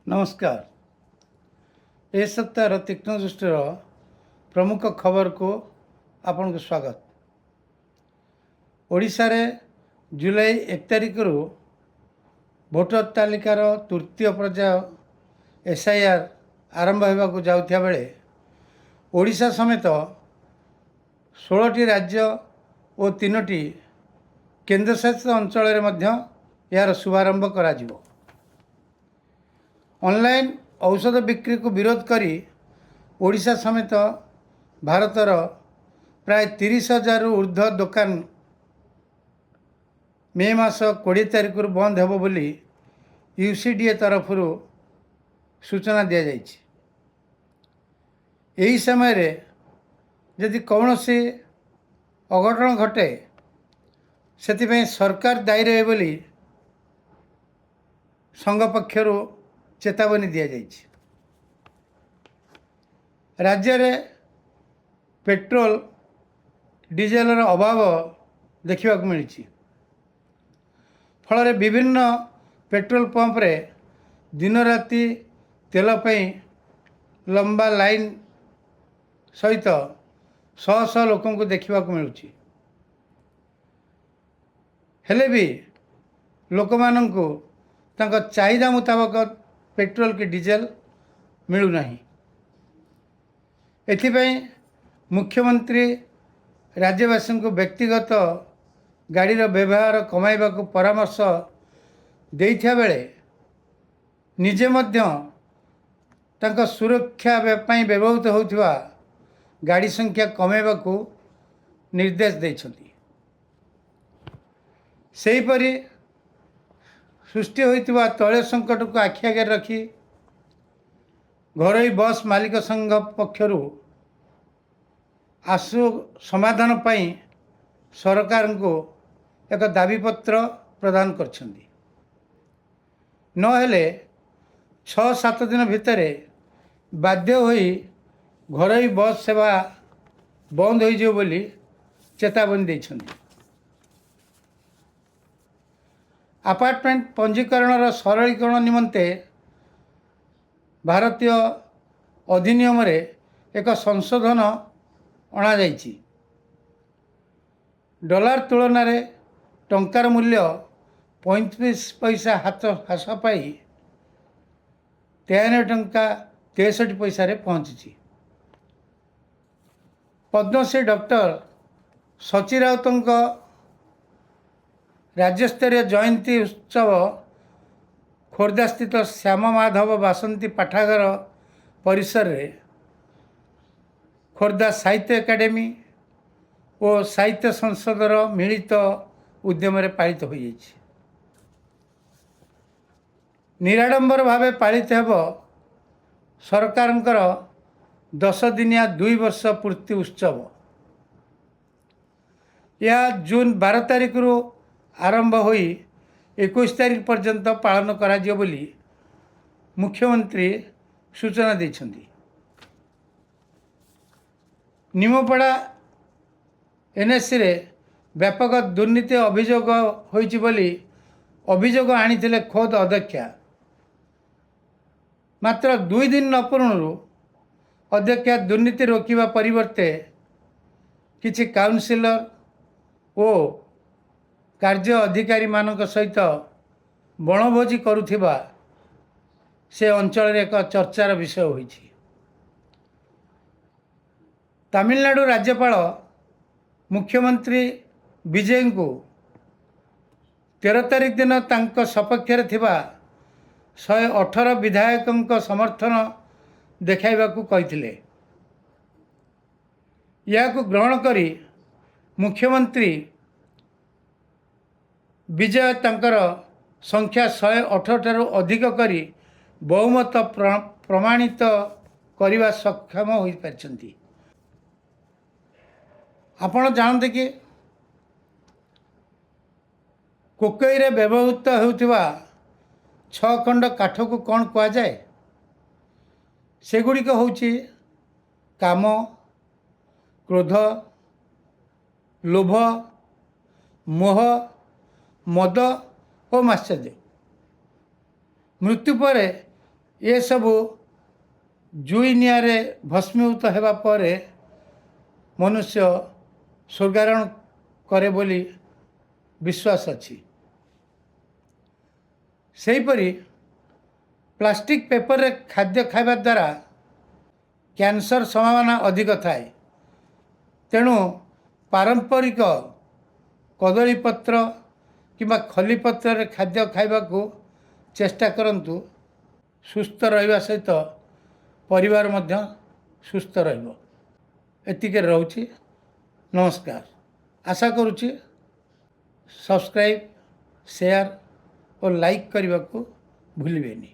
नमस्कार। ए सप्ताह तीक्ष्ण दृष्टिर प्रमुख खबर को आपन को स्वागत। ओडिशा रे जुलाई 1 तारिख रु भोटर तालिकार तृतीय पर्याय SIR आरंभ होगा जाउथिया बेले ओडिशा समेत 16टी राज्य और 3टी केन्द्रशासित अंचल यार शुभारंभ करा जिवो। ऑनलाइन औषध बिक्री को विरोध करी ओडिशा समेत भारतर प्राय 30,000 ऊर्ध्व दुकान मे मास 20 तारिख बंद हेबो बोली UCDA तरफ सूचना दिया जाइछि। यही समय रे यदि कौनसी अघटन घटे सेतिपई सरकार दायी रहे बोली संघ पक्षरु चेतावनी दिया जाइछि। राज्य रे पेट्रोल डीजेल अभाव देखा मिली फल विभिन्न पेट्रोल पंप रे दिन राति तेल पई लंबा लाइन सहित शह शह लोक देखा मिलुछि। हेले भी लोक मानंकु तांका चाहिदा मुताबक पेट्रोल की डीजेल मिलूना। एथिपाई मुख्यमंत्री राज्यवासी को व्यक्तिगत गाड़ी व्यवहार कमाइबा को परामर्श देइथिया बेले निजे मध्य तांका सुरक्षा पाई व्यवहृत होउथिबा गाड़ी संख्या कमाइबा को निर्देश देइछन्ति। सेहीपरि सृष्टि होइतिबा तैल संकट को आखि आगे रखी घरोई बस मालिक संघ पक्षरु आशु समाधान पाई सरकार को एक दाबीपत्र प्रदान करछन्ति। नहेले 6-7 दिन भितर बाध्य होई घरोई बस सेवा बंद हो जिवो बोली चेतावनी दैछन्ति। अपार्टमेंट पंजीकरण सरलीकरण निमंते भारतीय अधिनियम रे एक संशोधन अणा जाइछि। डॉलर तुलन रे टंकार मूल्य 35 पैसा ह्रास पाई 53 टंका 63 पैसा रे पहुंची। पद्मश्री डॉक्टर सची राउतंक राज्यस्तरीय जयंती उत्सव खोर्धा स्थित श्याम माधव बासंती पाठागार परिसर रे खोर्धा साहित्य एकाडेमी और साहित्य संसदर मिलित उद्यम पालित हो जाइछि। निराडंबर भावे पालित हेब सरकारंकर 10 दिनिया 2 वर्ष पूर्ति उत्सव। यह जून 12 तारिख रु आरंभ होई 21 तारिख पर्यंत पालन करा जियो बोली मुख्यमंत्री सूचना दैछन्ति। निमपड़ा NSC रे व्यापक दुर्नीति अभियोग होइछि बोली अभियोग आनिथिले खोद अध्यक्षा। मात्र 2 दिन न पूर्णरु अध्यक्षा दुर्नीति रोकिबा परिवर्ते किछि काउंसिलर ओ कार्य अधिकारी मानक सहित बनभोजी करुथिबा से अंचल रे एक चर्चार विषय होइछि। तमिलनाडु राज्यपाल मुख्यमंत्री विजय को 13 तारिख दिन तांको सपक्षर थिबा 118 विधायकों समर्थन देखाइबाकू कहिथिले। याकू ग्रहण करी मुख्यमंत्री विजय तांकर संख्या 118 ठारू अधिक करी बहुमत प्रमाणित करने सक्षम हो पारछन्ति। आपण जानते कि कोकई रे व्यवहृत होउथिबा 6 खंड काठ को कौन कहा जाए? सेगुड़िक होउछि काम, क्रोध, लोभ, मोह, मद और माश्चर्य। मृत्यु पर ଏସବୁ ଜୁଇ ନିଆଁରେ ଭସ୍ମୀଭୂତ ହେବା ପରେ ମନୁଷ୍ୟ ସ୍ୱର୍ଗାରୋହଣ କରେ ବୋଲି ବିଶ୍ୱାସ ଅଛି। ସେହିପରି ପ୍ଲାଷ୍ଟିକ୍ ପେପରରେ ଖାଦ୍ୟ ଖାଇବା ଦ୍ୱାରା କ୍ୟାନ୍ସର ସମ୍ଭାବନା ଅଧିକ ଥାଏ। ତେଣୁ ପାରମ୍ପରିକ କଦଳୀ ପତ୍ର କିମ୍ବା ଖଲି ପତ୍ରରେ ଖାଦ୍ୟ ଖାଇବାକୁ ଚେଷ୍ଟା କରନ୍ତୁ। ସୁସ୍ଥ ରହିବା ସହିତ ପରିବାର ମଧ୍ୟ ସୁସ୍ଥ ରହିବ। ଏତିକିରେ ରହୁଛି। ନମସ୍କାର। ଆଶା କରୁଛି ସବସ୍କ୍ରାଇବ୍, ସେୟାର ଓ ଲାଇକ୍ କରିବାକୁ ଭୁଲିବେନି।